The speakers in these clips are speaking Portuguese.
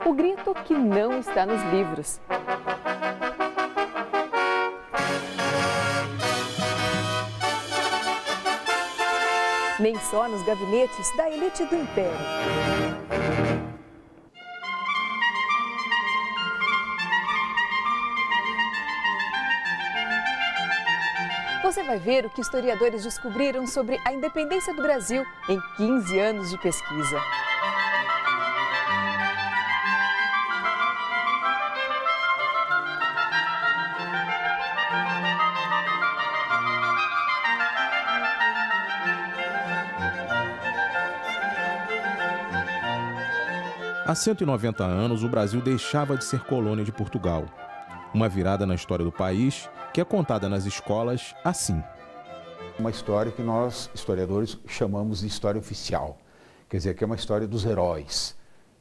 O grito que não está nos livros. Nem só nos gabinetes da elite do Império. Você vai ver o que historiadores descobriram sobre a independência do Brasil em 15 anos de pesquisa. Há 190 anos, o Brasil deixava de ser colônia de Portugal. Uma virada na história do país que é contada nas escolas assim. Uma história que nós, historiadores, chamamos de história oficial. Quer dizer, que é uma história dos heróis.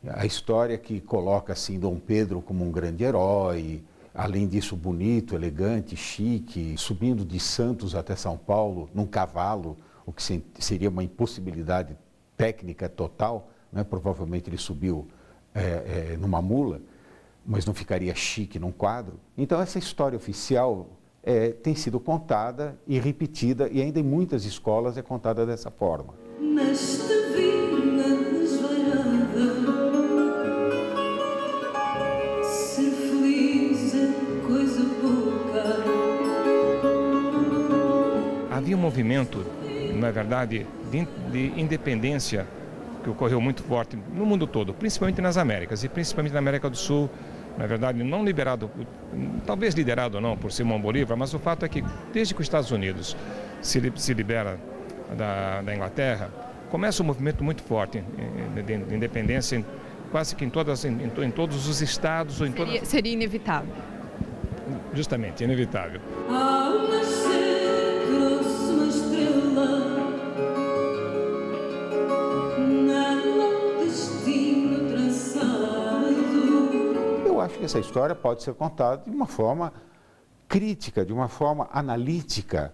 A história que coloca assim Dom Pedro como um grande herói, além disso bonito, elegante, chique, subindo de Santos até São Paulo num cavalo, o que seria uma impossibilidade técnica total, né? Provavelmente ele subiu numa mula, mas não ficaria chique num quadro. Então essa história oficial tem sido contada e repetida, e ainda em muitas escolas é contada dessa forma. Nesta vida desvairada, ser feliz é coisa pouca. Havia um movimento, na verdade, de independência que ocorreu muito forte no mundo todo, principalmente nas Américas e principalmente na América do Sul. Na verdade, não liberado, talvez liderado ou não por Simão Bolívar, mas o fato é que desde que os Estados Unidos se libera da Inglaterra, começa um movimento muito forte de independência, quase que em todos os estados. Ou Seria inevitável. Justamente, inevitável. Ao nascer trouxe uma estrela, nela o destino traçado. Eu acho que essa história pode ser contada de uma forma crítica, de uma forma analítica,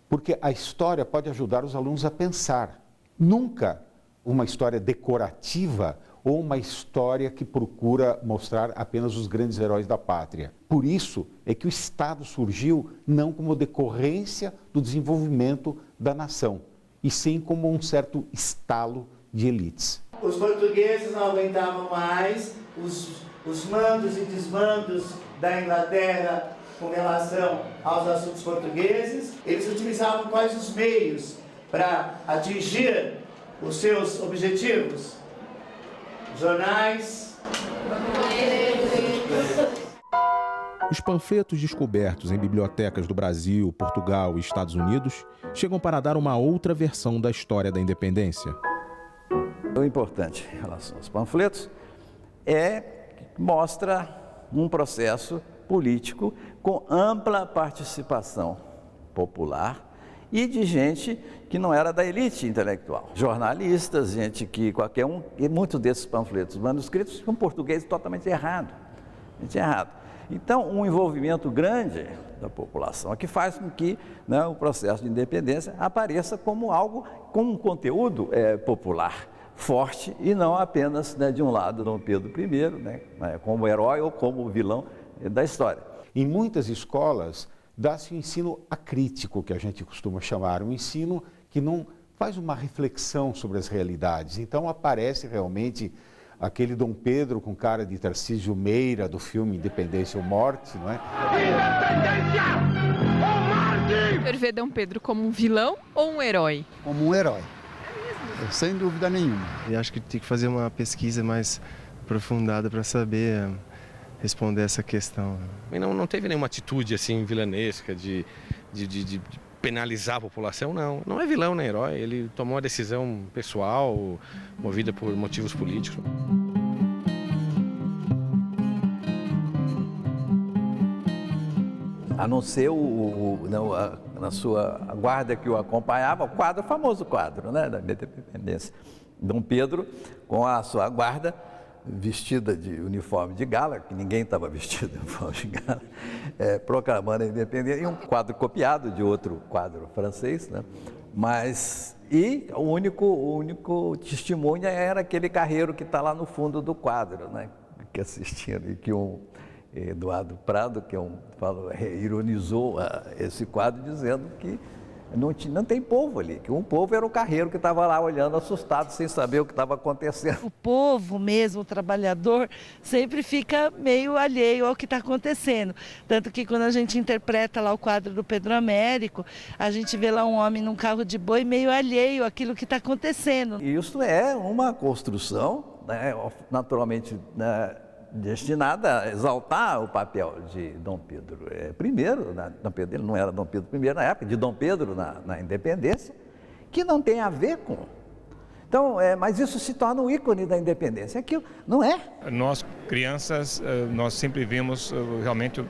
porque a história pode ajudar os alunos a pensar. Nunca uma história decorativa ou uma história que procura mostrar apenas os grandes heróis da pátria. Por isso é que o Estado surgiu não como decorrência do desenvolvimento da nação, e sim como um certo estalo de elites. Os portugueses não aguentavam mais os mandos e desmandos da Inglaterra com relação aos assuntos portugueses. Eles utilizavam quais os meios para atingir os seus objetivos? Jornais. Os panfletos descobertos em bibliotecas do Brasil, Portugal e Estados Unidos chegam para dar uma outra versão da história da independência. O importante em relação aos panfletos mostra um processo político com ampla participação popular e de gente que não era da elite intelectual. Jornalistas, gente que qualquer um, e muitos desses panfletos manuscritos com português totalmente errado. Então, um envolvimento grande da população é que faz com que, né, o processo de independência apareça como algo com um conteúdo popular forte e não apenas, né, de um lado Dom Pedro I, né, como herói ou como vilão da história. Em muitas escolas dá-se o ensino acrítico, que a gente costuma chamar, um ensino que não faz uma reflexão sobre as realidades. Então aparece realmente aquele Dom Pedro com cara de Tarcísio Meira do filme Independência ou Morte, não é? Independência ou morte! O senhor vê Dom Pedro como um vilão ou um herói? Como um herói. Sem dúvida nenhuma. Eu acho que tem que fazer uma pesquisa mais aprofundada para saber responder essa questão. Não teve nenhuma atitude assim vilanesca de penalizar a população, não. Não é vilão nem herói, ele tomou uma decisão pessoal, movida por motivos políticos. A não ser na sua guarda que o acompanhava, o famoso quadro, né, da independência. Dom Pedro, com a sua guarda, vestida de uniforme de gala, que ninguém estava vestido de uniforme de gala, proclamando a independência, e um quadro copiado de outro quadro francês, né? E o único testemunha era aquele carreiro que está lá no fundo do quadro, né? aqui assistindo, e que Eduardo Prado, que ironizou esse quadro dizendo que não tem povo ali, que um povo era o carreiro que estava lá olhando assustado, sem saber o que estava acontecendo. O povo mesmo, o trabalhador, sempre fica meio alheio ao que está acontecendo. Tanto que quando a gente interpreta lá o quadro do Pedro Américo, a gente vê lá um homem num carro de boi meio alheio àquilo que está acontecendo. Isso é uma construção, né, naturalmente, né, destinada a exaltar o papel de Dom Pedro I, Dom Pedro, ele não era Dom Pedro I na época, de Dom Pedro na independência, que não tem a ver com. Então, mas isso se torna um ícone da independência, aquilo não é. Nós, crianças, nós sempre vimos realmente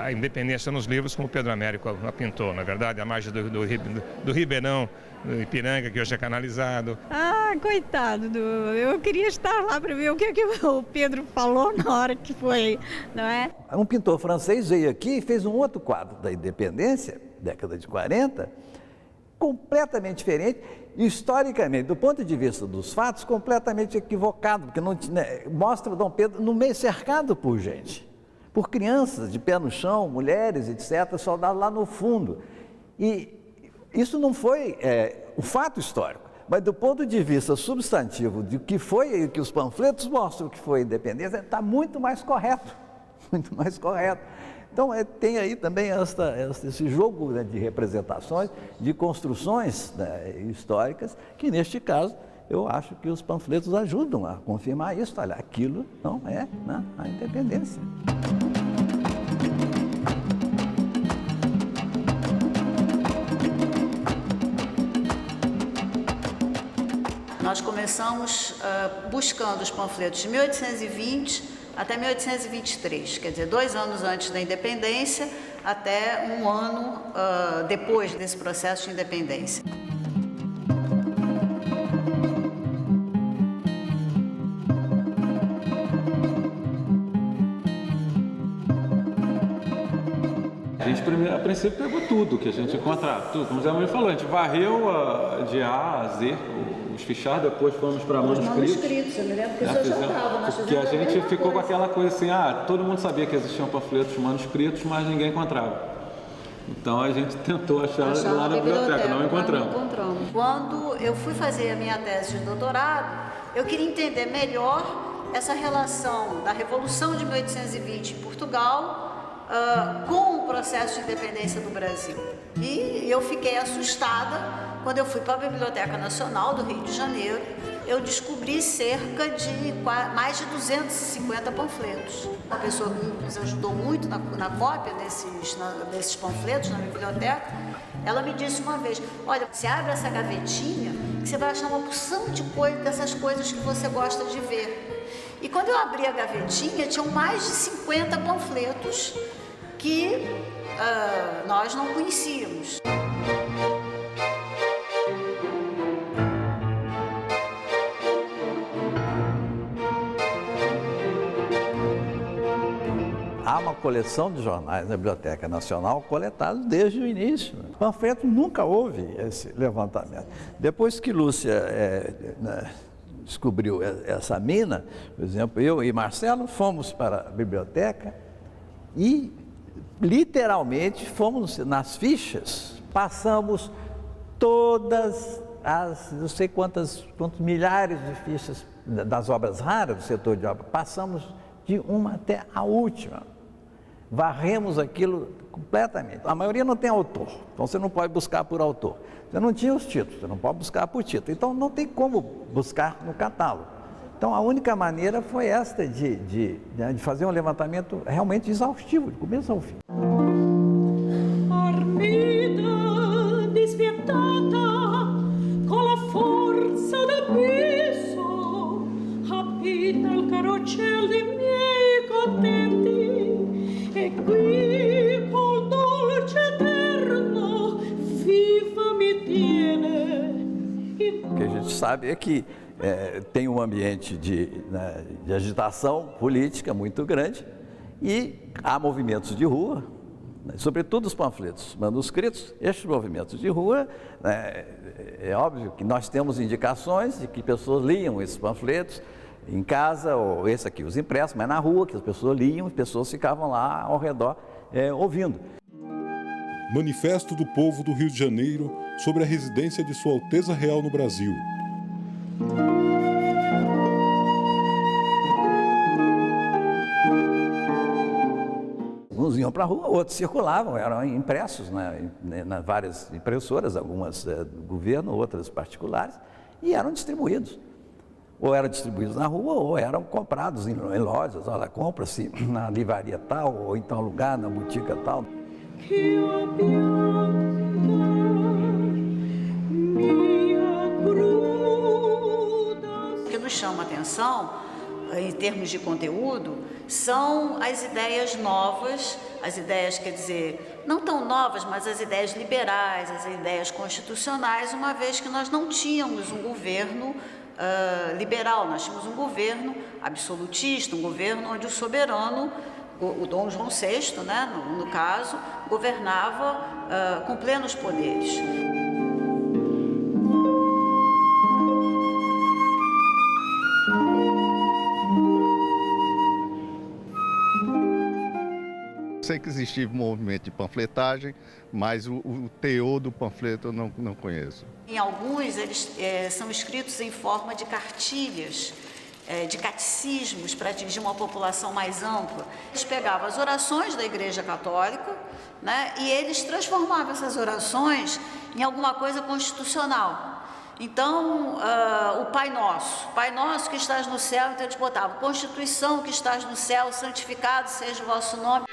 a independência nos livros como Pedro Américo a pintou, na verdade, a margem do Ribeirão, do Ipiranga, que hoje é canalizado. Ah, coitado, eu queria estar lá para ver o que o Pedro falou na hora que foi, não é? Um pintor francês veio aqui e fez um outro quadro da independência, década de 40, completamente diferente, historicamente, do ponto de vista dos fatos, completamente equivocado, porque não, mostra Dom Pedro no meio cercado por gente, por crianças de pé no chão, mulheres, etc., soldados lá no fundo. E isso não foi um fato histórico, mas do ponto de vista substantivo de que foi, que os panfletos mostram que foi a independência, está muito mais correto, muito mais correto. Então tem aí também esse jogo, né, de representações, de construções, né, históricas, que neste caso eu acho que os panfletos ajudam a confirmar isso. Olha, aquilo não é a independência. Nós começamos buscando os panfletos de 1820 até 1823, quer dizer, 2 anos antes da independência até 1 ano depois desse processo de independência. A gente, a princípio, pegou tudo que a gente encontrava, tudo. Como o Zé Maria falou, a gente varreu de A a Z os fichários, depois fomos para manuscritos. Eu me lembro que isso já estava. Porque a gente ficou com aquela coisa assim, todo mundo sabia que existiam panfletos manuscritos, mas ninguém encontrava. Então a gente tentou achar lá na biblioteca, não encontramos. Quando eu fui fazer a minha tese de doutorado, eu queria entender melhor essa relação da Revolução de 1820 em Portugal com o processo de independência do Brasil. E eu fiquei assustada quando eu fui para a Biblioteca Nacional do Rio de Janeiro. Eu descobri cerca de mais de 250 panfletos. Uma pessoa que nos ajudou muito na cópia desses panfletos na biblioteca, ela me disse uma vez: olha, você abre essa gavetinha que você vai achar uma porção de dessas coisas que você gosta de ver. E quando eu abri a gavetinha, tinham mais de 50 panfletos que nós não conhecíamos. Há uma coleção de jornais na Biblioteca Nacional coletados desde o início. O panfleto nunca houve esse levantamento. Depois que Lúcia descobriu essa mina, por exemplo, eu e Marcelo fomos para a biblioteca e literalmente fomos nas fichas, passamos todas as não sei quantos milhares de fichas das obras raras do setor de obra, passamos de uma até a última. Varremos aquilo completamente. A maioria não tem autor, então você não pode buscar por autor. Você não tinha os títulos, você não pode buscar por título. Então não tem como buscar no catálogo. Então a única maneira foi esta de fazer um levantamento realmente exaustivo, de começo ao fim. Armida, despietada, com a força do abisso, rapita il carrocello dei miei contenti. E qui col dolce eterno viva mi tiene. O que a gente sabe é que tem um ambiente de agitação política muito grande e há movimentos de rua, sobretudo os panfletos manuscritos. Estes movimentos de rua, é óbvio que nós temos indicações de que pessoas liam esses panfletos, em casa, ou esse aqui, os impressos, mas na rua, que as pessoas liam, as pessoas ficavam lá ao redor ouvindo. Manifesto do Povo do Rio de Janeiro sobre a residência de Sua Alteza Real no Brasil. Uns iam para a rua, outros circulavam, eram impressos nas várias impressoras, algumas do governo, outras particulares, e eram distribuídos. Ou eram distribuídos na rua, ou eram comprados em lojas. Olha, compra-se na livraria tal, ou em tal lugar, na botica tal. O que nos chama a atenção, em termos de conteúdo, são as ideias novas, as ideias, quer dizer, não tão novas, mas as ideias liberais, as ideias constitucionais, uma vez que nós não tínhamos um governo liberal, nós tínhamos um governo absolutista, um governo onde o soberano, o Dom João VI, né, no caso, governava com plenos poderes. Sei que existia um movimento de panfletagem, mas o teor do panfleto eu não conheço. Em alguns, eles são escritos em forma de cartilhas, de catecismos, para atingir uma população mais ampla. Eles pegavam as orações da Igreja Católica, né, e eles transformavam essas orações em alguma coisa constitucional. Então, o Pai Nosso que estás no céu, então eles botavam: Constituição que estás no céu, santificado seja o vosso nome.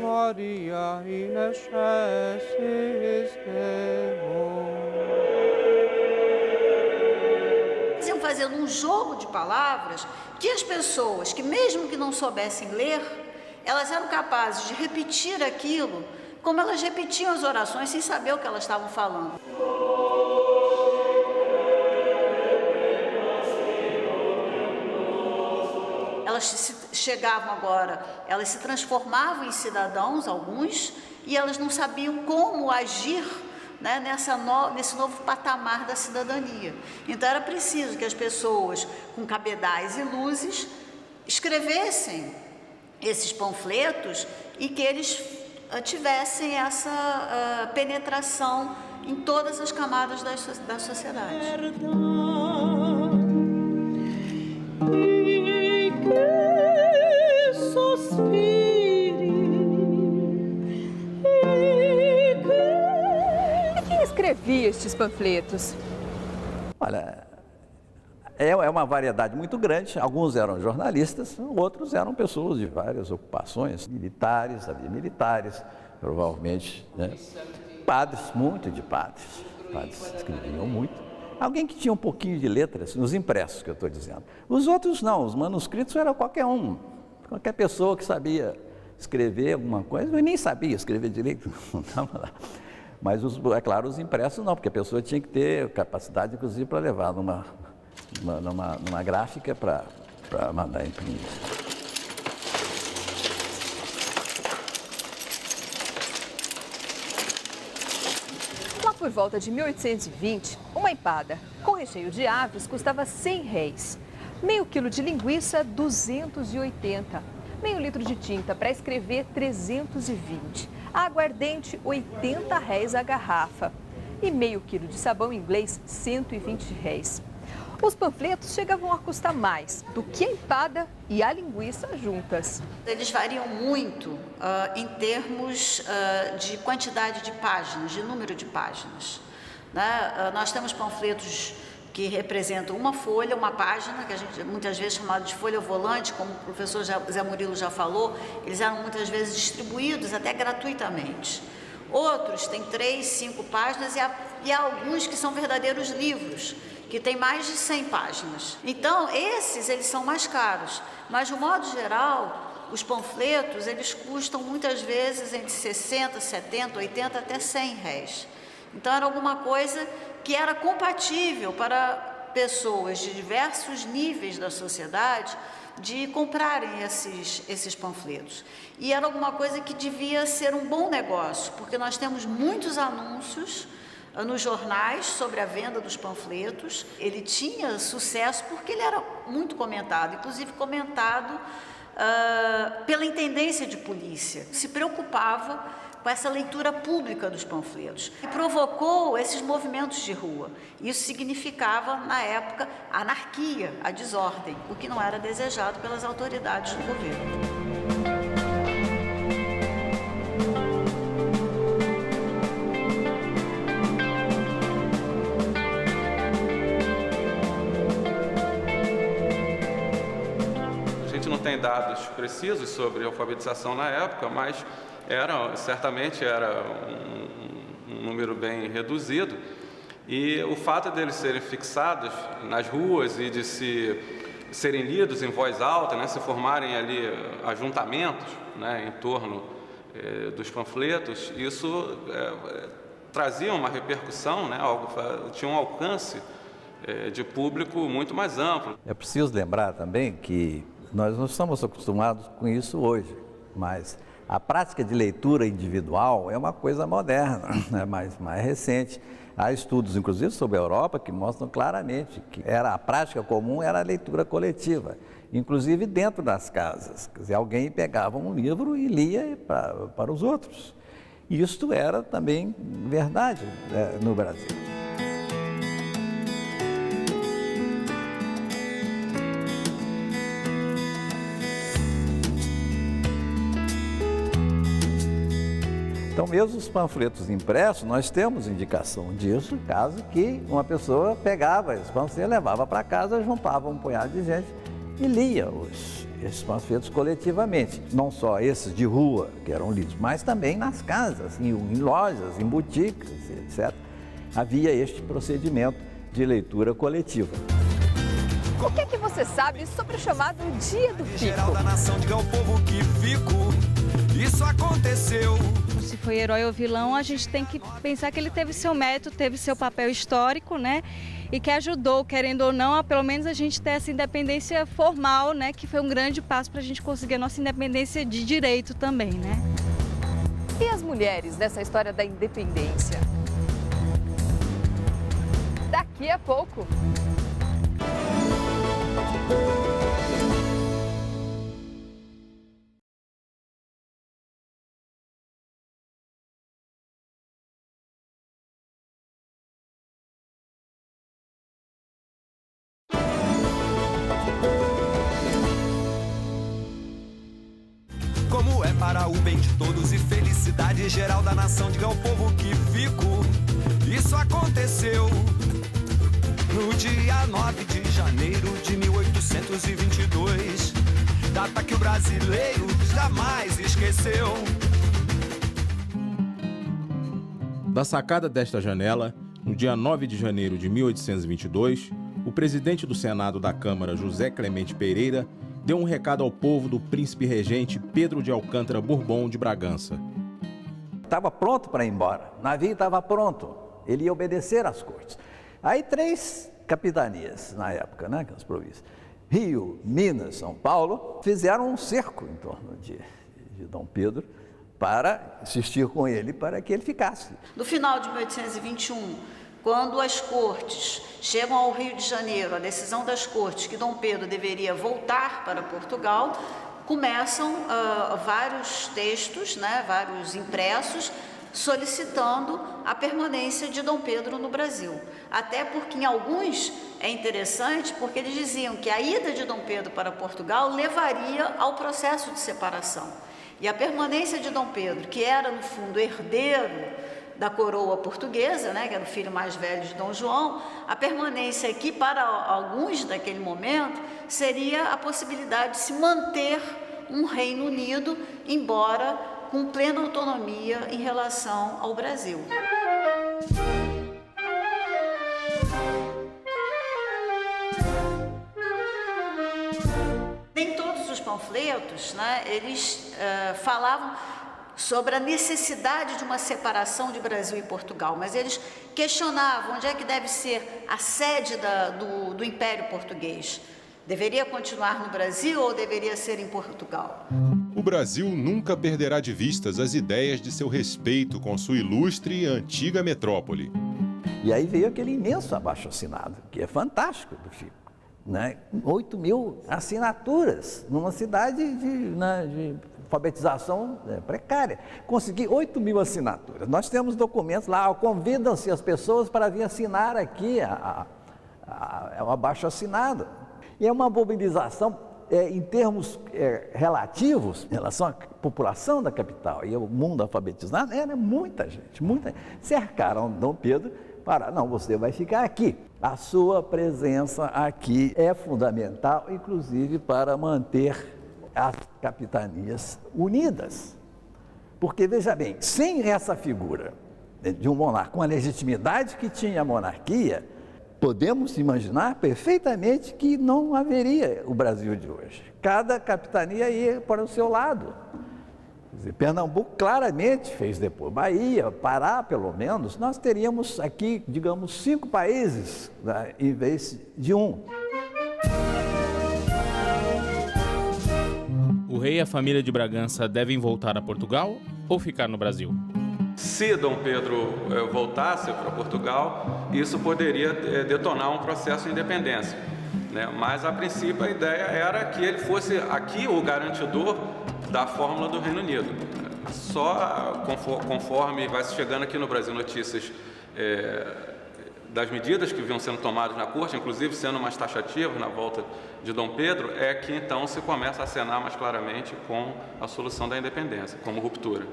Maria in excelsis Deo. Iam fazendo um jogo de palavras que as pessoas, que mesmo que não soubessem ler, elas eram capazes de repetir aquilo como elas repetiam as orações sem saber o que elas estavam falando. Elas chegavam agora, elas se transformavam em cidadãos, alguns, e elas não sabiam como agir, né, nesse novo patamar da cidadania. Então era preciso que as pessoas com cabedais e luzes escrevessem esses panfletos e que eles tivessem essa penetração em todas as camadas da sociedade. E quem escrevia estes panfletos? Olha, é uma variedade muito grande. Alguns eram jornalistas, outros eram pessoas de várias ocupações, militares, havia militares, provavelmente, né? Padres, muito de padres. Padres escreviam muito. Alguém que tinha um pouquinho de letras, nos impressos que eu estou dizendo. Os outros não, os manuscritos era qualquer um. Qualquer pessoa que sabia escrever alguma coisa, eu nem sabia escrever direito, não estava lá. Mas, é claro, os impressos não, porque a pessoa tinha que ter capacidade, inclusive, para levar numa gráfica para mandar imprimir. Lá por volta de 1820, uma empada com recheio de aves custava R$100. Meio quilo de linguiça, 280. Meio litro de tinta para escrever, 320. Aguardente, R$80 a garrafa. E meio quilo de sabão inglês, R$120. Os panfletos chegavam a custar mais do que a empada e a linguiça juntas. Eles variam muito em termos de quantidade de páginas, de número de páginas. Né? Nós temos panfletos que representam uma folha, uma página, que a gente muitas vezes chamado de folha volante, como o professor Zé Murilo já falou, eles eram muitas vezes distribuídos até gratuitamente. Outros têm 3, 5 páginas e há alguns que são verdadeiros livros, que têm mais de 100 páginas. Então, eles são mais caros, mas de um modo geral, os panfletos, eles custam muitas vezes entre 60, 70, 80 até R$100. Então, era alguma coisa que era compatível para pessoas de diversos níveis da sociedade de comprarem esses panfletos. E era alguma coisa que devia ser um bom negócio, porque nós temos muitos anúncios nos jornais sobre a venda dos panfletos. Ele tinha sucesso porque ele era muito comentado, inclusive comentado pela intendência de polícia. Se preocupava com essa leitura pública dos panfletos e provocou esses movimentos de rua. Isso significava, na época, anarquia, a desordem, o que não era desejado pelas autoridades do governo. A gente não tem dados precisos sobre alfabetização na época, mas certamente era um número bem reduzido, e o fato deles serem fixados nas ruas e de serem lidos em voz alta, né, se formarem ali ajuntamentos, né, em torno dos panfletos, isso trazia uma repercussão, né, tinha um alcance de público muito mais amplo. É preciso lembrar também que nós não estamos acostumados com isso hoje, mas a prática de leitura individual é uma coisa moderna, né? mais recente. Há estudos, inclusive, sobre a Europa que mostram claramente que a prática comum era a leitura coletiva, inclusive dentro das casas. Quer dizer, alguém pegava um livro e lia para os outros. E isto era também verdade, né, no Brasil. Então, mesmo os panfletos impressos, nós temos indicação disso, caso que uma pessoa pegava esses panfletos, levava para casa, juntava um punhado de gente e lia esses panfletos coletivamente. Não só esses de rua, que eram lidos, mas também nas casas, em lojas, em boutiques, etc. Havia este procedimento de leitura coletiva. O que você sabe sobre o chamado Dia do Fico? Geral da nação, diga ao povo que fico, isso aconteceu. Se foi herói ou vilão, a gente tem que pensar que ele teve seu mérito, teve seu papel histórico, né? E que ajudou, querendo ou não, a pelo menos a gente ter essa independência formal, né? Que foi um grande passo para a gente conseguir a nossa independência de direito também, né? E as mulheres nessa história da independência? Daqui a pouco. Como é para o bem de todos e felicidade geral da nação, diga ao povo que fico, isso aconteceu no dia 9 de janeiro de 1822, data que o brasileiro jamais esqueceu. Da sacada desta janela, no dia 9 de janeiro de 1822, o presidente do Senado da Câmara, José Clemente Pereira, deu um recado ao povo do príncipe regente Pedro de Alcântara Bourbon de Bragança. Estava pronto para ir embora, o navio estava pronto, ele ia obedecer às cortes. Aí 3 capitanias na época, né, que as províncias, Rio, Minas, São Paulo, fizeram um cerco em torno de Dom Pedro para insistir com ele para que ele ficasse. No final de 1821, quando as cortes chegam ao Rio de Janeiro, a decisão das cortes que Dom Pedro deveria voltar para Portugal, começam vários textos, né, vários impressos, solicitando a permanência de Dom Pedro no Brasil. Até porque em alguns é interessante, porque eles diziam que a ida de Dom Pedro para Portugal levaria ao processo de separação. E a permanência de Dom Pedro, que era no fundo herdeiro da coroa portuguesa, né, que era o filho mais velho de Dom João, a permanência aqui para alguns naquele momento seria a possibilidade de se manter um Reino Unido, embora com plena autonomia em relação ao Brasil. Nem todos os panfletos, né, eles falavam sobre a necessidade de uma separação de Brasil e Portugal, mas eles questionavam onde é que deve ser a sede do Império Português. Deveria continuar no Brasil ou deveria ser em Portugal? O Brasil nunca perderá de vistas as ideias de seu respeito com sua ilustre e antiga metrópole. E aí veio aquele imenso abaixo-assinado, que é fantástico do Chico, né? 8 mil assinaturas numa cidade de alfabetização precária. Consegui 8 mil assinaturas. Nós temos documentos lá, convidam-se as pessoas para vir assinar aqui o abaixo-assinado. E é uma mobilização em termos relativos, em relação à população da capital e ao mundo alfabetizado, era muita gente, muita. Cercaram Dom Pedro para, não, você vai ficar aqui. A sua presença aqui é fundamental, inclusive para manter as capitanias unidas. Porque, veja bem, sem essa figura de um monarca, com a legitimidade que tinha a monarquia, podemos imaginar perfeitamente que não haveria o Brasil de hoje. Cada capitania ia para o seu lado. Quer dizer, Pernambuco claramente fez depois. Bahia, Pará, pelo menos, nós teríamos aqui, digamos, 5 países, né, em vez de um. O rei e a família de Bragança devem voltar a Portugal ou ficar no Brasil? Se Dom Pedro voltasse para Portugal, isso poderia detonar um processo de independência, né? Mas, a princípio, a ideia era que ele fosse aqui o garantidor da fórmula do Reino Unido. Só conforme vai chegando aqui no Brasil notícias das medidas que vinham sendo tomadas na corte, inclusive sendo mais taxativas na volta de Dom Pedro, é que então se começa a acenar mais claramente com a solução da independência, como ruptura.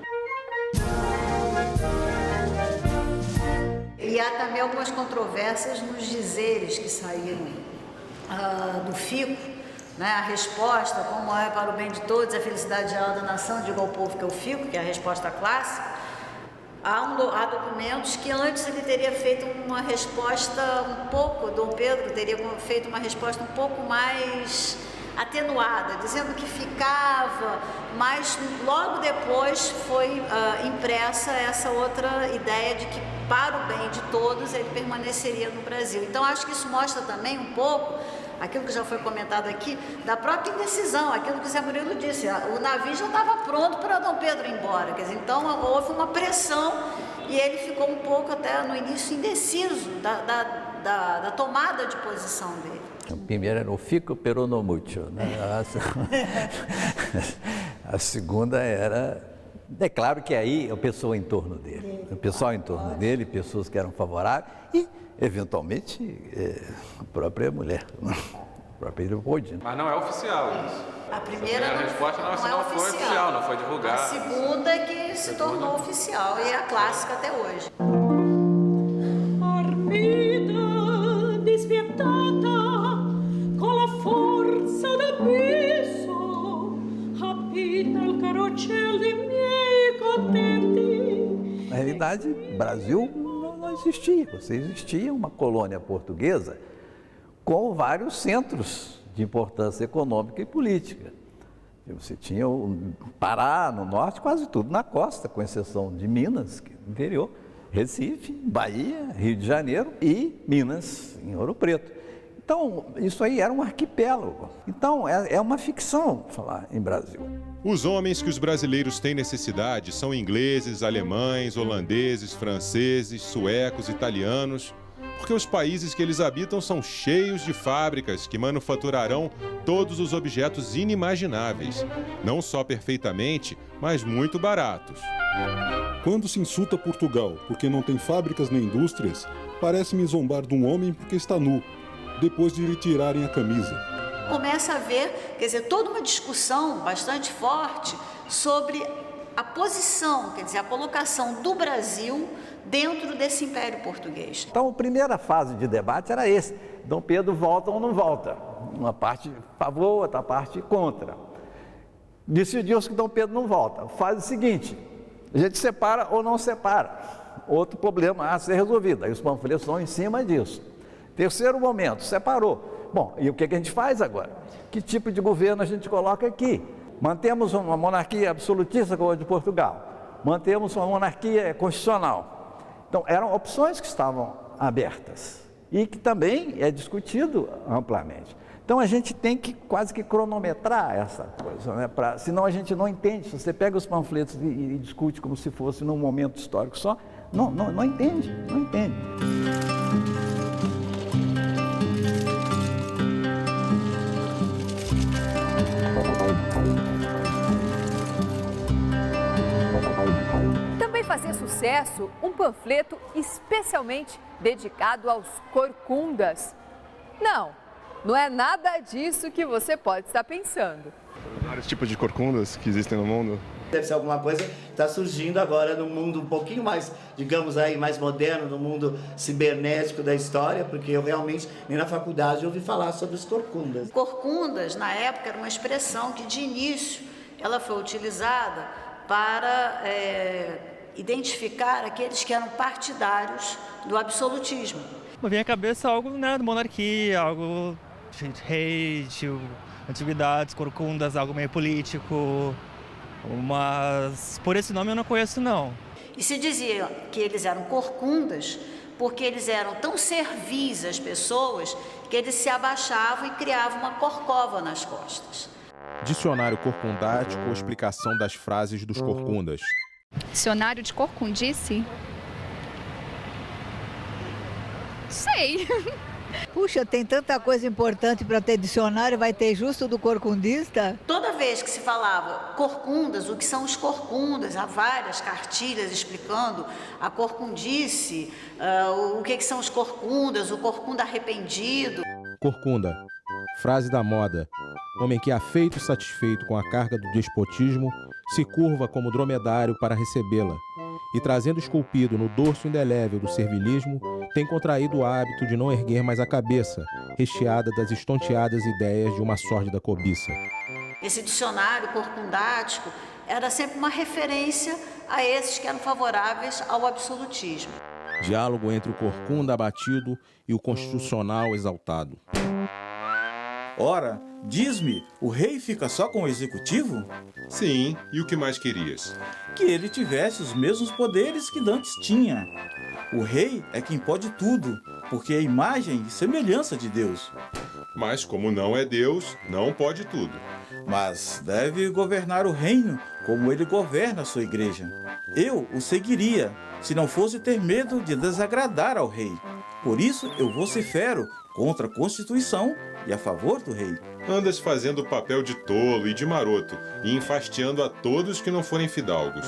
E há também algumas controvérsias nos dizeres que saíram do Fico, né? A resposta, como é para o bem de todos, a felicidade geral da nação, digo ao povo que eu fico, que é a resposta clássica. Há documentos que antes ele teria feito uma resposta um pouco, Dom Pedro teria feito uma resposta um pouco mais atenuada, dizendo que ficava, mas logo depois foi impressa essa outra ideia de que, para o bem de todos, ele permaneceria no Brasil. Então, acho que isso mostra também um pouco aquilo que já foi comentado aqui, da própria indecisão, aquilo que o Zé Murilo disse, o navio já estava pronto para Dom Pedro ir embora, quer dizer, então houve uma pressão e ele ficou um pouco até no início indeciso da tomada de posição dele. O primeiro era o fico pero no mucho, né? A segunda era... É claro que aí o pessoal em torno dele, pessoas que eram favoráveis e, eventualmente, a própria mulher, a própria Leopoldina. Mas não é oficial isso. A primeira resposta não foi oficial, não foi divulgada. A segunda é que se tornou oficial e é a clássica até hoje. Armida despietada con la forza d'abisso rapita il carroccel dei miei contenti. Na realidade, o Brasil não existia. Existia uma colônia portuguesa com vários centros de importância econômica e política. Você tinha o Pará no norte, quase tudo na costa, com exceção de Minas, que é no interior, Recife, Bahia, Rio de Janeiro e Minas, em Ouro Preto. Então, isso aí era um arquipélago. Então, é uma ficção falar em Brasil. Os homens que os brasileiros têm necessidade são ingleses, alemães, holandeses, franceses, suecos, italianos, porque os países que eles habitam são cheios de fábricas que manufaturarão todos os objetos inimagináveis, não só perfeitamente, mas muito baratos. Quando se insulta Portugal porque não tem fábricas nem indústrias, parece-me zombar de um homem porque está nu, depois de lhe tirarem a camisa. Começa a haver, quer dizer, toda uma discussão bastante forte sobre a posição, quer dizer, a colocação do Brasil dentro desse Império Português. Então, a primeira fase de debate era esse. Dom Pedro volta ou não volta? Uma parte a favor, outra parte contra. Decidiu-se que Dom Pedro não volta. Faz o seguinte, a gente separa ou não separa. Outro problema a ser resolvido. Aí os panfletos são em cima disso. Terceiro momento, separou. Bom, e o que a gente faz agora? Que tipo de governo a gente coloca aqui? Mantemos uma monarquia absolutista como a de Portugal? mantemos uma monarquia constitucional. Então, eram opções que estavam abertas e que também é discutido amplamente. Então, a gente tem que quase que cronometrar essa coisa, né? Senão a gente não entende. Se você pega os panfletos e discute como se fosse num momento histórico só, não entende, não entende. Também fazia sucesso um panfleto especialmente dedicado aos corcundas. Não é nada disso que você pode estar pensando. Vários tipos de corcundas que existem no mundo. Deve ser alguma coisa que está surgindo agora no mundo um pouquinho mais, digamos aí, mais moderno, no mundo cibernético da história, porque eu realmente, nem na faculdade, ouvi falar sobre os corcundas. Corcundas, na época, era uma expressão que, de início, ela foi utilizada para identificar aqueles que eram partidários do absolutismo. Me vem à cabeça algo, né, de monarquia, algo de rei, de antiguidades, corcundas, algo meio político, mas por esse nome eu não conheço, não. E se dizia que eles eram corcundas porque eles eram tão servis às pessoas que eles se abaixavam e criavam uma corcova nas costas. Dicionário corcundático ou explicação das frases dos corcundas. Dicionário de corcundice? Sei. Puxa, tem tanta coisa importante para ter dicionário, vai ter justo do corcundista? Toda vez que se falava corcundas, o que são os corcundas, há várias cartilhas explicando a corcundice, o que são os corcundas, o corcunda arrependido. Corcunda, frase da moda. Homem que, afeito e satisfeito com a carga do despotismo, se curva como dromedário para recebê-la. E trazendo esculpido no dorso indelével do servilismo, tem contraído o hábito de não erguer mais a cabeça, recheada das estonteadas ideias de uma sórdida cobiça. Esse dicionário corcundático era sempre uma referência a esses que eram favoráveis ao absolutismo. Diálogo entre o corcunda abatido e o constitucional exaltado. Ora, diz-me, o rei fica só com o executivo? Sim, e o que mais querias? Que ele tivesse os mesmos poderes que dantes tinha. O rei é quem pode tudo, porque é a imagem e semelhança de Deus. Mas como não é Deus, não pode tudo. Mas deve governar o reino como ele governa a sua igreja. Eu o seguiria, se não fosse ter medo de desagradar ao rei. Por isso eu vocifero contra a Constituição e a favor do rei. Andas fazendo o papel de tolo e de maroto e enfastiando a todos que não forem fidalgos.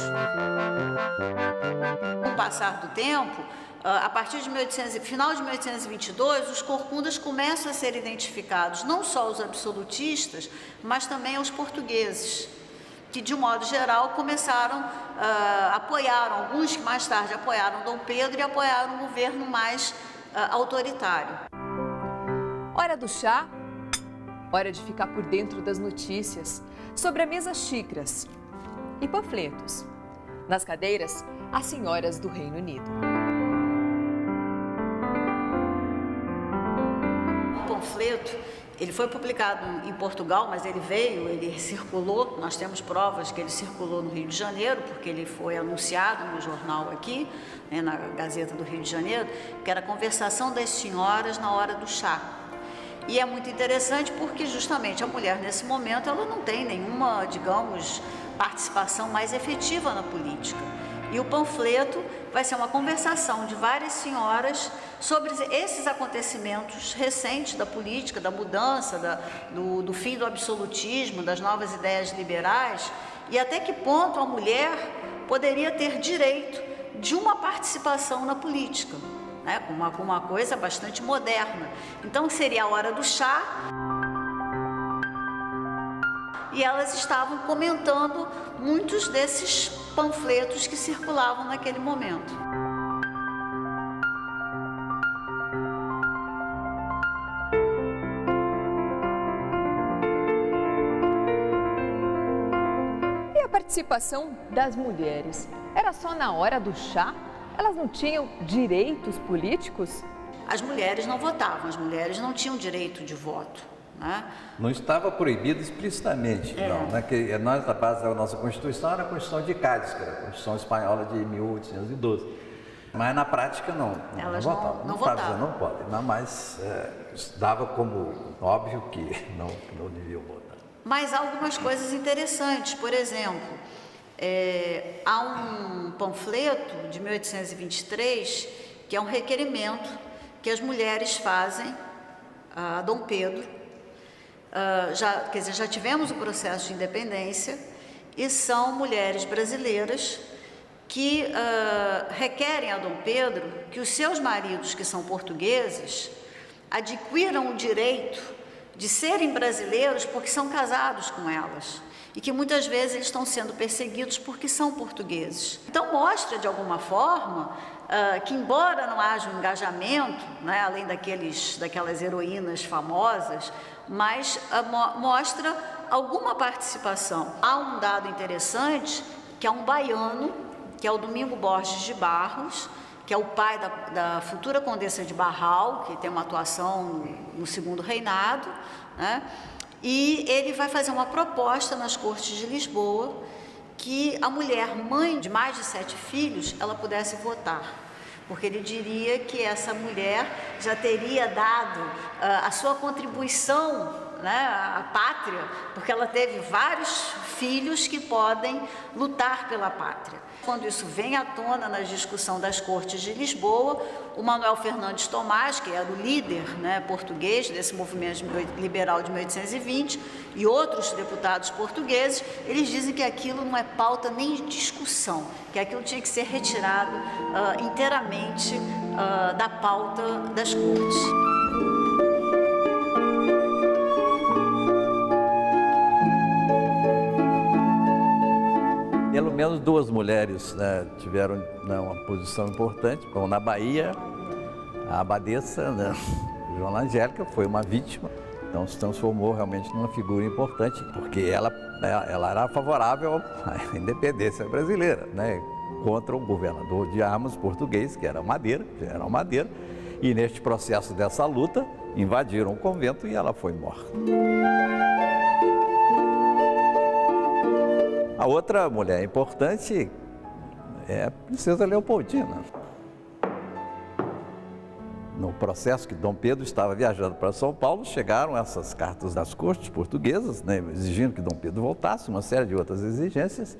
Com o passar do tempo, a partir de final de 1822, os corcundas começam a ser identificados, não só os absolutistas, mas também os portugueses, que de um modo geral começaram a apoiar, alguns que mais tarde apoiaram Dom Pedro e apoiaram um governo mais autoritário. Hora do chá, hora de ficar por dentro das notícias. Sobre a mesa, xícaras e panfletos. Nas cadeiras, as senhoras do Reino Unido. O panfleto, ele foi publicado em Portugal, mas ele circulou, nós temos provas que ele circulou no Rio de Janeiro, porque ele foi anunciado no jornal aqui, né, na Gazeta do Rio de Janeiro, que era a conversação das senhoras na hora do chá. E é muito interessante porque justamente a mulher nesse momento ela não tem nenhuma, digamos, participação mais efetiva na política. E o panfleto vai ser uma conversação de várias senhoras sobre esses acontecimentos recentes da política, da mudança, do fim do absolutismo, das novas ideias liberais e até que ponto a mulher poderia ter direito de uma participação na política. Né, uma coisa bastante moderna. Então seria a hora do chá e elas estavam comentando muitos desses panfletos que circulavam naquele momento. E a participação das mulheres? Era só na hora do chá? Elas não tinham direitos políticos? As mulheres não votavam, as mulheres não tinham direito de voto. né? Não estava proibido explicitamente, não. Né? Que nós, na base da nossa Constituição, era a Constituição de Cádiz, que era a Constituição Espanhola de 1812. Mas na prática não. Elas não votavam. não votavam. Não podem, não, mas dava como óbvio que não deviam votar. Mas há algumas coisas interessantes. Por exemplo, há um panfleto de 1823 que é um requerimento que as mulheres fazem a Dom Pedro. Já tivemos o processo de independência e são mulheres brasileiras que requerem a Dom Pedro que os seus maridos, que são portugueses, adquiram o direito de serem brasileiros porque são casados com elas e que muitas vezes eles estão sendo perseguidos porque são portugueses. Então mostra de alguma forma que, embora não haja um engajamento, né, além daquelas heroínas famosas, mas mostra alguma participação. Há um dado interessante, que é um baiano, que é o Domingo Borges de Barros, que é o pai da futura Condessa de Barral, que tem uma atuação no Segundo Reinado, né? E ele vai fazer uma proposta nas Cortes de Lisboa que a mulher, mãe de mais de 7 filhos, ela pudesse votar, porque ele diria que essa mulher já teria dado a sua contribuição, né, à pátria, porque ela teve vários filhos que podem lutar pela pátria. Quando isso vem à tona na discussão das Cortes de Lisboa, o Manuel Fernandes Tomás, que era o líder, né, português desse movimento liberal de 1820, e outros deputados portugueses, eles dizem que aquilo não é pauta nem de discussão, que aquilo tinha que ser retirado inteiramente da pauta das Cortes. Pelo menos 2 mulheres, né, tiveram, né, uma posição importante. Como na Bahia, a abadesa, né, Joana Angélica, foi uma vítima, então se transformou realmente numa figura importante, porque ela era favorável à independência brasileira, né, contra o governador de armas português, que era Madeira, General Madeira, e neste processo dessa luta, invadiram o convento e ela foi morta. A outra mulher importante é a princesa Leopoldina. No processo que Dom Pedro estava viajando para São Paulo, chegaram essas cartas das cortes portuguesas, né, exigindo que Dom Pedro voltasse, uma série de outras exigências.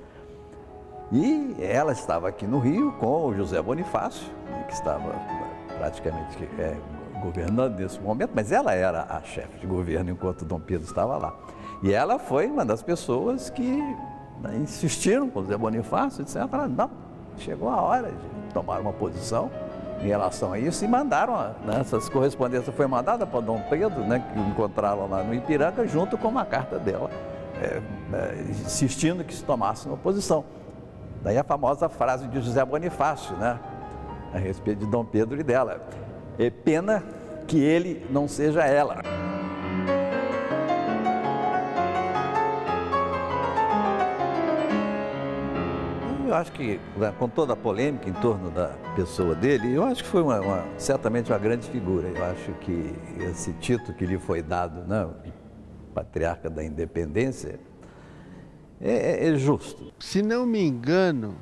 E ela estava aqui no Rio com o José Bonifácio, né, que estava praticamente governando nesse momento, mas ela era a chefe de governo enquanto Dom Pedro estava lá. E ela foi uma das pessoas que insistiram com o Zé Bonifácio, disseram, não, chegou a hora de tomar uma posição em relação a isso e mandaram, né, essas correspondências foi mandada para Dom Pedro, né, que encontraram lá no Ipiranga, junto com uma carta dela, insistindo que se tomasse uma posição. Daí a famosa frase de José Bonifácio, né, a respeito de Dom Pedro e dela, é pena que ele não seja ela. Eu acho que, com toda a polêmica em torno da pessoa dele, eu acho que foi certamente uma grande figura. Eu acho que esse título que lhe foi dado, né, de Patriarca da Independência, é justo. Se não me engano,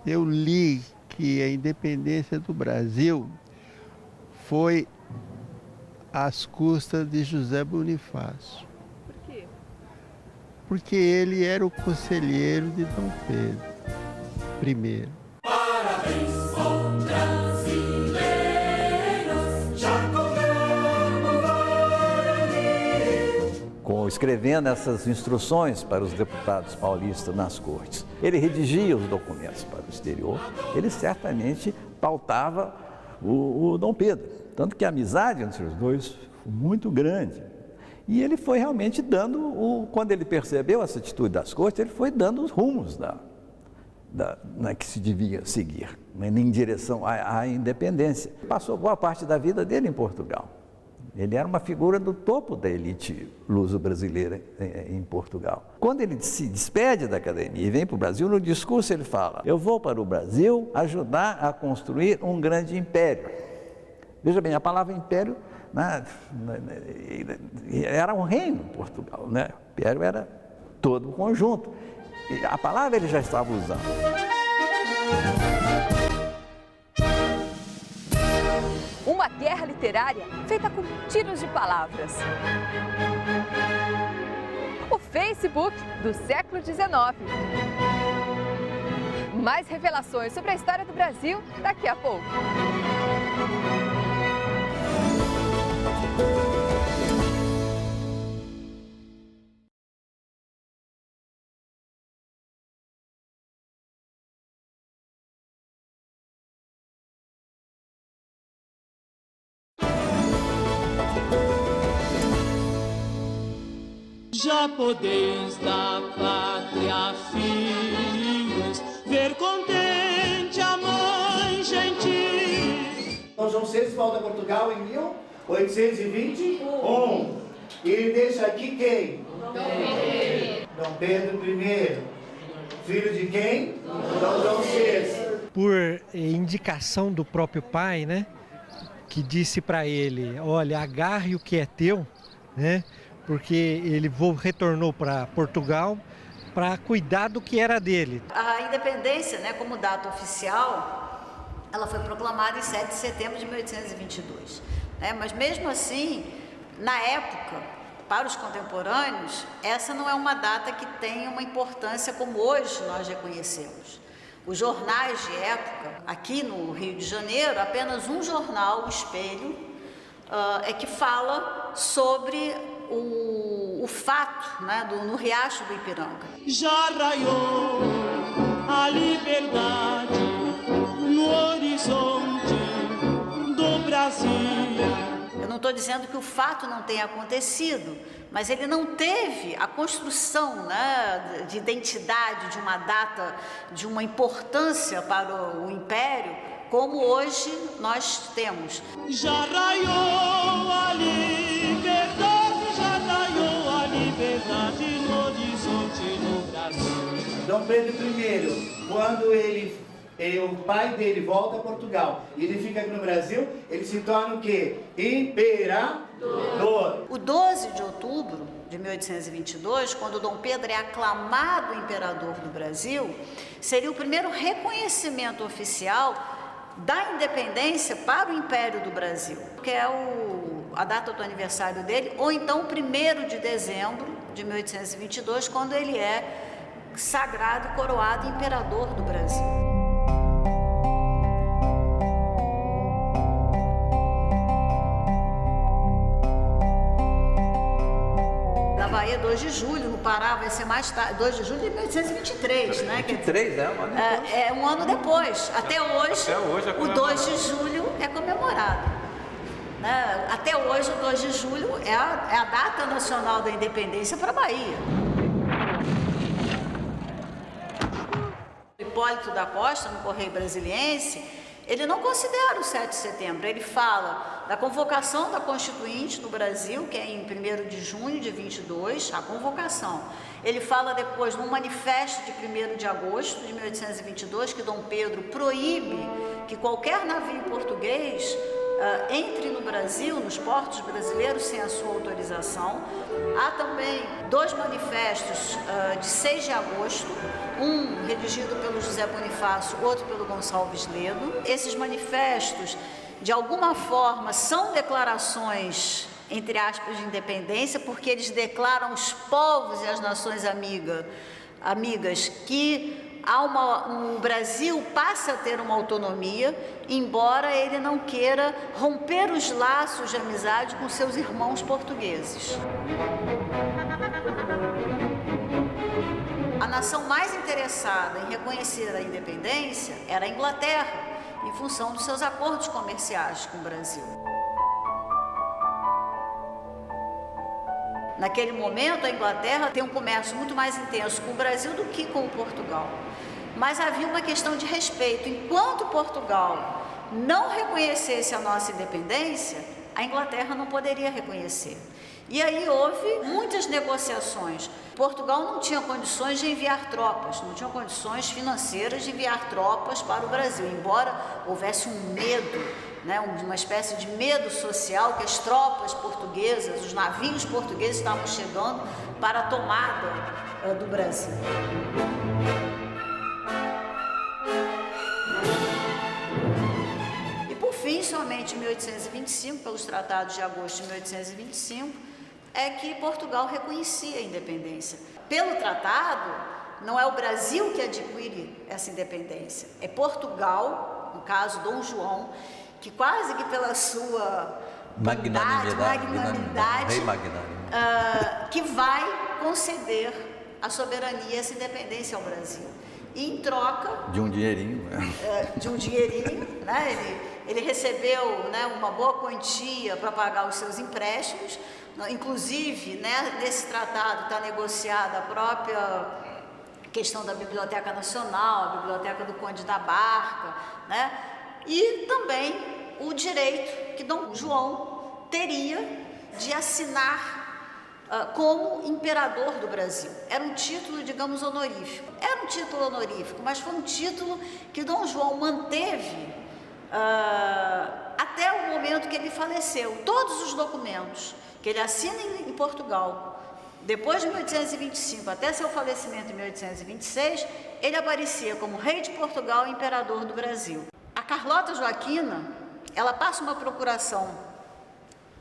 eu li que a independência do Brasil foi às custas de José Bonifácio. Porque ele era o conselheiro de Dom Pedro I. Parabéns, brasileiros, já comemos Escrevendo essas instruções para os deputados paulistas nas cortes. Ele redigia os documentos para o exterior, ele certamente pautava o Dom Pedro. Tanto que a amizade entre os dois foi muito grande. E ele foi realmente dando, quando ele percebeu essa atitude das cortes, ele foi dando os rumos que se devia seguir, em direção à independência. Passou boa parte da vida dele em Portugal. Ele era uma figura do topo da elite luso-brasileira em Portugal. Quando ele se despede da academia e vem para o Brasil, no discurso ele fala: eu vou para o Brasil ajudar a construir um grande império. Veja bem, a palavra império né? Era um reino, Portugal, né? O Império era todo o conjunto. E a palavra ele já estava usando. Uma guerra literária feita com tiros de palavras. O Facebook do século XIX. Mais revelações sobre a história do Brasil daqui a pouco. Já podeis da pátria filhos ver contente a mãe gentil. Dom João VI volta a Portugal em 1821 e ele deixa aqui quem? Dom Pedro I. Filho de quem? Dom João VI. Por indicação do próprio pai, né? Que disse para ele, olha, agarre o que é teu, né? Porque ele retornou para Portugal para cuidar do que era dele. A independência, né, como data oficial, ela foi proclamada em 7 de setembro de 1822. Né? Mas mesmo assim, na época, para os contemporâneos, essa não é uma data que tem uma importância como hoje nós reconhecemos. Os jornais de época, aqui no Rio de Janeiro, apenas um jornal, o Espelho, é que fala sobre o fato, né, no Riacho do Ipiranga. Já raiou a liberdade no horizonte do Brasil. Eu não estou dizendo que o fato não tenha acontecido, mas ele não teve a construção, né, de identidade, de uma data, de uma importância para o Império, como hoje nós temos. Já raiou a liberdade, já raiou a liberdade no horizonte do Brasil. Dom Pedro I, quando o pai dele volta a Portugal e ele fica aqui no Brasil, ele se torna o quê? Imperador. O 12 de outubro de 1822, quando Dom Pedro é aclamado imperador do Brasil, seria o primeiro reconhecimento oficial da independência para o Império do Brasil, que é a data do aniversário dele, ou então o 1º de dezembro de 1822, quando ele é sagrado e coroado imperador do Brasil. Na Bahia, 2 de julho, no Pará vai ser mais tarde, 2 de julho de 1823, né? 23, né? É um ano depois. Até hoje o 2 de julho é comemorado. Né? Até hoje, o 2 de julho é a data nacional da independência para a Bahia. Hipólito da Costa, no Correio Brasiliense, ele não considera o 7 de setembro, ele fala da convocação da Constituinte no Brasil, que é em 1º de junho de 22, a convocação. Ele fala depois num manifesto de 1º de agosto de 1822, que Dom Pedro proíbe que qualquer navio português entre no Brasil, nos portos brasileiros, sem a sua autorização. Há também 2 manifestos de 6 de agosto, um redigido pelo José Bonifácio, outro pelo Gonçalves Ledo. Esses manifestos, de alguma forma, são declarações, entre aspas, de independência, porque eles declaram os povos e as nações amigas que o Brasil passa a ter uma autonomia, embora ele não queira romper os laços de amizade com seus irmãos portugueses. A nação mais interessada em reconhecer a independência era a Inglaterra, em função dos seus acordos comerciais com o Brasil. Naquele momento, a Inglaterra tem um comércio muito mais intenso com o Brasil do que com Portugal. Mas havia uma questão de respeito. Enquanto Portugal não reconhecesse a nossa independência, a Inglaterra não poderia reconhecer. E aí houve muitas negociações. Portugal não tinha condições de enviar tropas, não tinha condições financeiras de enviar tropas para o Brasil, embora houvesse um medo né, uma espécie de medo social que as tropas portuguesas, os navios portugueses estavam chegando para a tomada do Brasil. E por fim, somente em 1825, pelos tratados de agosto de 1825, é que Portugal reconhecia a independência. Pelo tratado, não é o Brasil que adquire essa independência, é Portugal, no caso Dom João, que quase que pela sua magnanimidade, que vai conceder a soberania e essa independência ao Brasil. E em troca de um dinheirinho, né? Ele recebeu, né, uma boa quantia para pagar os seus empréstimos. Inclusive, né, nesse tratado está negociada a própria questão da Biblioteca Nacional, a Biblioteca do Conde da Barca, né? E também o direito que Dom João teria de assinar como imperador do Brasil. Era um título, digamos, honorífico. Era um título honorífico, mas foi um título que Dom João manteve até o momento que ele faleceu. Todos os documentos que ele assina em Portugal, depois de 1825 até seu falecimento em 1826, ele aparecia como rei de Portugal e imperador do Brasil. A Carlota Joaquina, ela passa uma procuração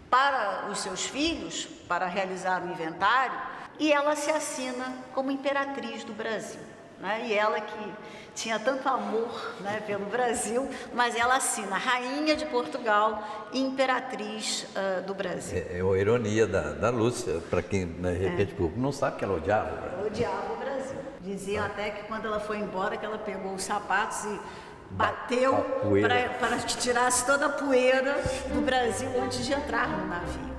para os seus filhos, para realizar o inventário, e ela se assina como imperatriz do Brasil, né? E ela que tinha tanto amor, né, pelo Brasil, mas ela assina Rainha de Portugal e Imperatriz do Brasil. É a ironia da Lúcia, para quem na repente público não sabe que ela odiava o Brasil. Ela odiava o Brasil. Diziam até que quando ela foi embora, que ela pegou os sapatos e bateu para que tirasse toda a poeira do Brasil antes de entrar no navio.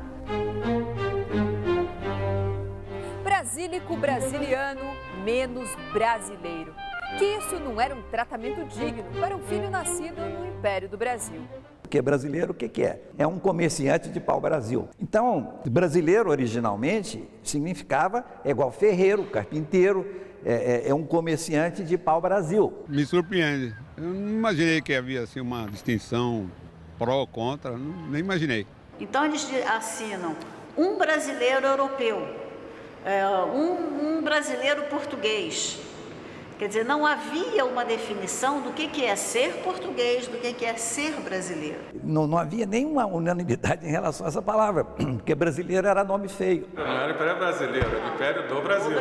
Brasílico brasiliano, menos brasileiro. Que isso não era um tratamento digno para um filho nascido no Império do Brasil. Porque brasileiro, o que é? É um comerciante de pau-brasil. Então, brasileiro originalmente significava igual ferreiro, carpinteiro, é um comerciante de pau-brasil. Me surpreende. Eu não imaginei que havia assim, uma distinção pró ou contra, nem imaginei. Então eles assinam um brasileiro europeu, um brasileiro português. Quer dizer, não havia uma definição do que é ser português, do que é ser brasileiro. Não havia nenhuma unanimidade em relação a essa palavra, porque brasileiro era nome feio. Não era Império Brasileiro, era Império do Brasil.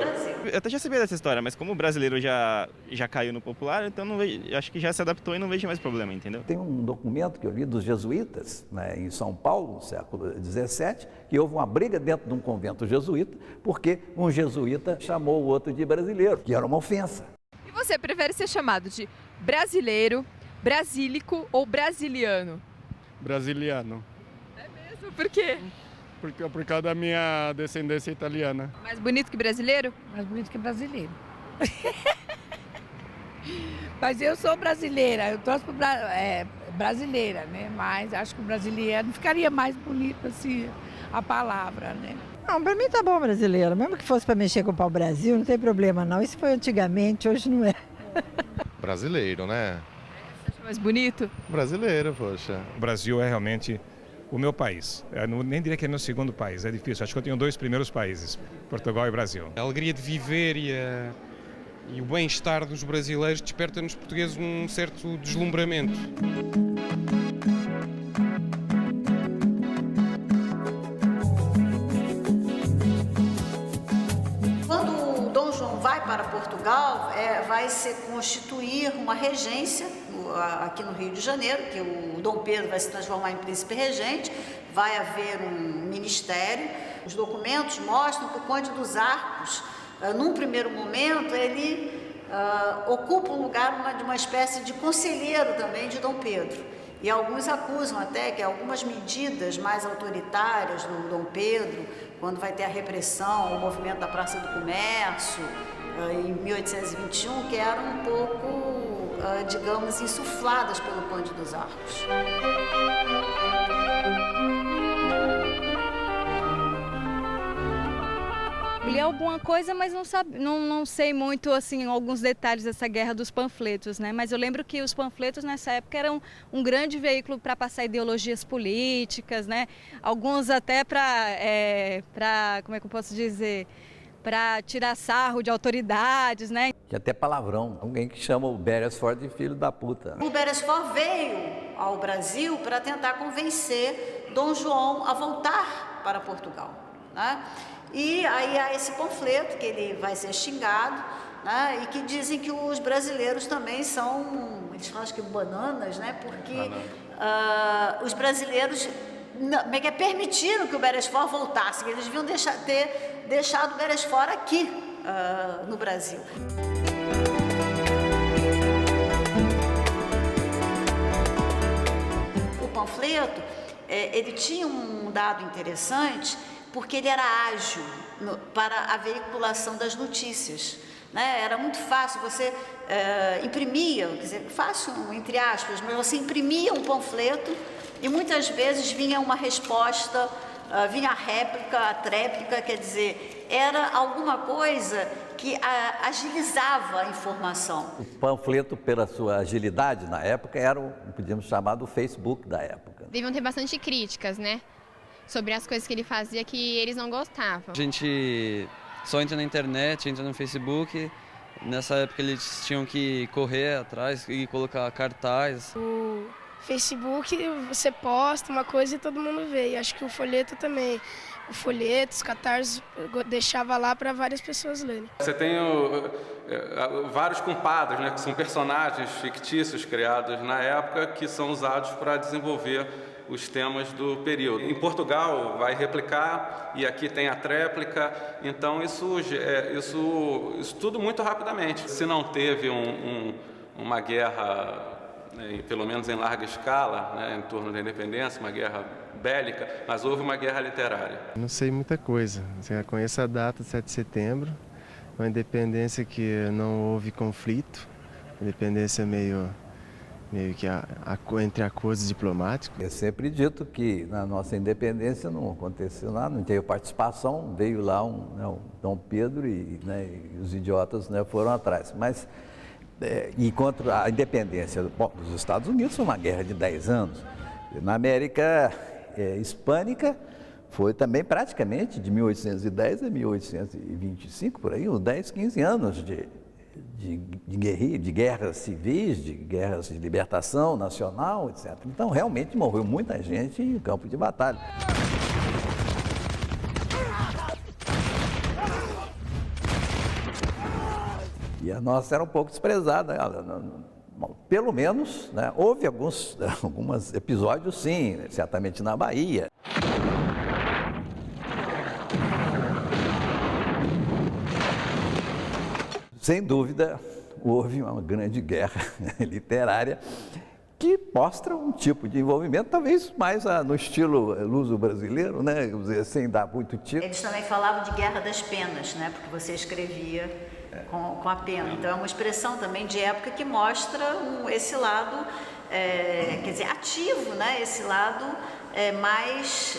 Eu até já sabia dessa história, mas como o brasileiro já caiu no popular, então não vejo, acho que já se adaptou e não vejo mais problema, entendeu? Tem um documento que eu li dos jesuítas, né, em São Paulo, no século XVII, que houve uma briga dentro de um convento jesuíta, porque um jesuíta chamou o outro de brasileiro, que era uma ofensa. E você prefere ser chamado de brasileiro, brasílico ou brasiliano? Brasiliano. É mesmo? Por quê? Por causa da minha descendência italiana. Mais bonito que brasileiro? Mais bonito que brasileiro. Mas eu sou brasileira, eu torço para brasileira, né? Mas acho que o brasiliano ficaria mais bonito assim, a palavra, né? Não, para mim tá bom brasileiro. Mesmo que fosse para mexer com o pau-brasil, não tem problema não. Isso foi antigamente, hoje não é. Brasileiro, né? Você acha mais bonito? Brasileiro, poxa. O Brasil é realmente o meu país. Eu nem diria que é meu segundo país, é difícil. Acho que eu tenho dois primeiros países, Portugal e Brasil. A alegria de viver e o bem-estar dos brasileiros desperta nos portugueses um certo deslumbramento. Quando Dom João vai para Portugal, vai se constituir uma regência aqui no Rio de Janeiro, que o Dom Pedro vai se transformar em príncipe regente, vai haver um ministério. Os documentos mostram que o Conde dos Arcos, num primeiro momento, ele ocupa o lugar de uma espécie de conselheiro também de Dom Pedro. E alguns acusam até que algumas medidas mais autoritárias do Dom Pedro, quando vai ter a repressão, o movimento da Praça do Comércio, em 1821, que eram um pouco, digamos, insufladas pelo Conde dos Arcos. Li alguma coisa, mas não sei muito assim alguns detalhes dessa guerra dos panfletos, né? Mas eu lembro que os panfletos nessa época eram um grande veículo para passar ideologias políticas, né? Alguns até para como é que eu posso dizer, para tirar sarro de autoridades, né? Tinha até palavrão, alguém que chama o Beresford de filho da puta. O Beresford veio ao Brasil para tentar convencer Dom João a voltar para Portugal, né? E aí há esse panfleto que ele vai ser xingado, né? E que dizem que os brasileiros também são, eles falam que bananas, né? Porque os brasileiros permitiram que o Beresford voltasse, que eles deviam ter deixado o Beresford aqui no Brasil. O panfleto, ele tinha um dado interessante, porque ele era ágil para a veiculação das notícias, né? Era muito fácil, você imprimia, quer dizer, fácil entre aspas, mas você imprimia um panfleto e muitas vezes vinha uma resposta, vinha a réplica, a tréplica, quer dizer, era alguma coisa que agilizava a informação. O panfleto, pela sua agilidade na época, era o que podíamos chamar do Facebook da época. Deviam ter bastante críticas, né? Sobre as coisas que ele fazia que eles não gostavam. A gente só entra na internet, entra no Facebook. Nessa época eles tinham que correr atrás e colocar cartaz. O Facebook, você posta uma coisa e todo mundo vê. E acho que o folheto também. O folheto, os catarses, deixava lá para várias pessoas lerem. Você tem vários compadres, né, que são personagens fictícios criados na época que são usados para desenvolver os temas do período. Em Portugal vai replicar e aqui tem a tréplica, então isso tudo muito rapidamente. Se não teve uma guerra, né, pelo menos em larga escala, né, em torno da independência, uma guerra bélica, mas houve uma guerra literária. Não sei muita coisa, eu conheço a data, 7 de setembro, uma independência que não houve conflito, independência meio que entre acordos diplomáticos. É sempre dito que na nossa independência não aconteceu nada, não teve participação, veio lá o Dom Pedro e os idiotas, né, foram atrás. Mas, enquanto a independência dos Estados Unidos foi uma guerra de 10 anos, na América hispânica foi também praticamente de 1810 a 1825, por aí, uns 10, 15 anos de guerras civis, de guerras de libertação nacional, etc. Então, realmente morreu muita gente em campo de batalha. E a nossa era um pouco desprezada. Pelo menos, né, houve alguns episódios, sim, certamente na Bahia. Sem dúvida, houve uma grande guerra literária que mostra um tipo de envolvimento, talvez mais no estilo luso-brasileiro, né? Sem dar muito tiro. Eles também falavam de guerra das penas, né? Porque você escrevia com a pena. Então é uma expressão também de época que mostra esse lado, quer dizer, ativo, né? Esse lado mais,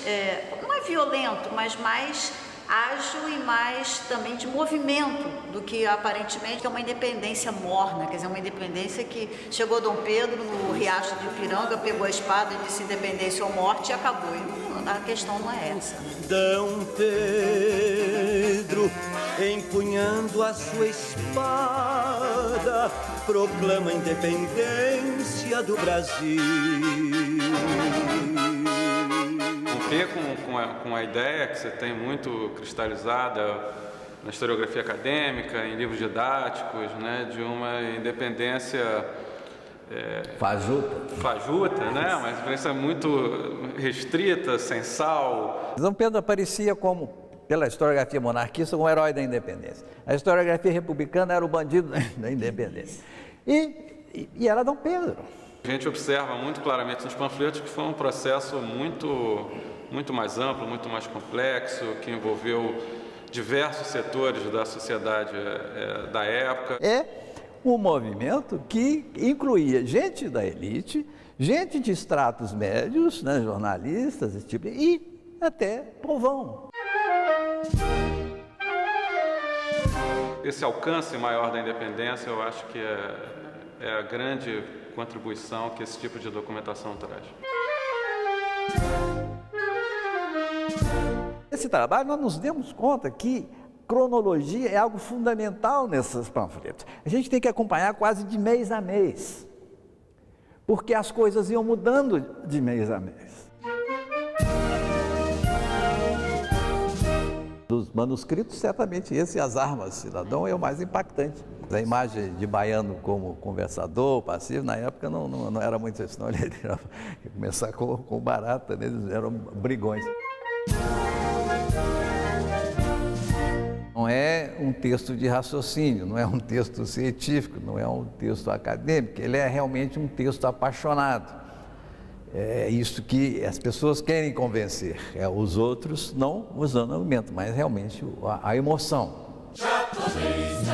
não é violento, mas mais ágil e mais também de movimento do que aparentemente é uma independência morna, quer dizer, uma independência que chegou Dom Pedro no Riacho de Ipiranga, pegou a espada e disse independência ou morte e acabou. E a questão não é essa. Dom Pedro, empunhando a sua espada, proclama a independência do Brasil. Com a ideia que você tem muito cristalizada na historiografia acadêmica, em livros didáticos, né, de uma independência fajuta, né, uma independência muito restrita, censal. Dom Pedro aparecia como, pela historiografia monarquista, como herói da independência. A historiografia republicana era o bandido da independência. E era Dom Pedro. A gente observa muito claramente nos panfletos que foi um processo muito mais amplo, muito mais complexo, que envolveu diversos setores da sociedade da época. É um movimento que incluía gente da elite, gente de estratos médios, né, jornalistas, esse tipo, e até povão. esse alcance maior da independência, eu acho que é a grande contribuição que esse tipo de documentação traz. Esse trabalho, nós nos demos conta que cronologia é algo fundamental nesses panfletos. A gente tem que acompanhar quase de mês a mês, porque as coisas iam mudando de mês a mês. Dos manuscritos, certamente esse, As Armas, Cidadão, é o mais impactante. A imagem de Baiano como conversador, passivo, na época não era muito isso, não. Ele ia começar com barata, né? Eles eram brigões. Não é um texto de raciocínio, não é um texto científico, não é um texto acadêmico, ele é realmente um texto apaixonado. É isso que as pessoas querem convencer, os outros não usando argumento, mas realmente a emoção. Japonês,